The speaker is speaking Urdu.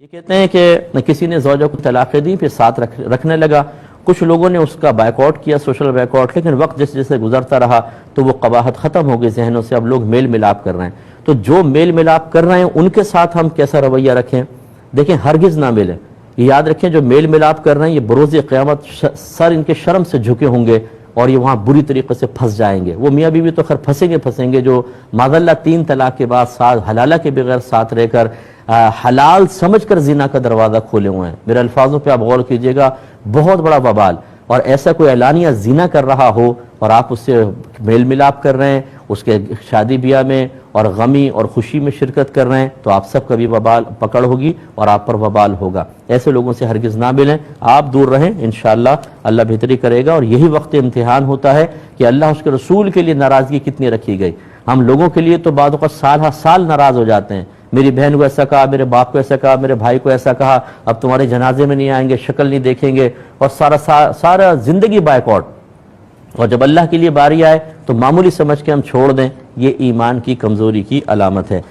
یہ کہتے ہیں کہ کسی نے زوجہ کو طلاقیں دی پھر ساتھ رکھنے لگا. کچھ لوگوں نے اس کا بائیکاٹ کیا، سوشل بائیکاٹ، لیکن وقت جیسے جیسے گزرتا رہا تو وہ قباحت ختم ہو گئی ذہنوں سے. اب لوگ میل ملاپ کر رہے ہیں. تو جو میل ملاپ کر رہے ہیں ان کے ساتھ ہم کیسا رویہ رکھیں؟ دیکھیں ہرگز نہ ملیں. یہ یاد رکھیں جو میل ملاپ کر رہے ہیں یہ بروز قیامت سر ان کے شرم سے جھکے ہوں گے اور یہ وہاں بری طریقے سے پھنس جائیں گے. وہ میاں بیوی تو خیر پھنسیں گے جو معذاللہ 3 طلاق کے بعد ساتھ حلالہ کے بغیر ساتھ رہ کر حلال سمجھ کر زنا کا دروازہ کھولے ہوئے ہیں. میرے الفاظوں پہ آپ غور کیجئے گا، بہت بڑا وبال. اور ایسا کوئی اعلانیہ زنا کر رہا ہو اور آپ اس سے میل ملاپ کر رہے ہیں، اس کے شادی بیاہ میں اور غمی اور خوشی میں شرکت کر رہے ہیں، تو آپ سب کا بھی وبال پکڑ ہوگی اور آپ پر وبال ہوگا. ایسے لوگوں سے ہرگز نہ ملیں، آپ دور رہیں. انشاءاللہ اللہ بہتری کرے گا. اور یہی وقت امتحان ہوتا ہے کہ اللہ اس کے رسول کے لیے ناراضگی کتنی رکھی گئی. ہم لوگوں کے لیے تو بعض اوقات سال ہر سال ناراض ہو جاتے ہیں. میری بہن کو ایسا کہا، میرے باپ کو ایسا کہا، میرے بھائی کو ایسا کہا، اب تمہارے جنازے میں نہیں آئیں گے، شکل نہیں دیکھیں گے، اور سارا زندگی بائیکاٹ. اور جب اللہ کے لیے باری آئے تو معمولی سمجھ کے ہم چھوڑ دیں، یہ ایمان کی کمزوری کی علامت ہے.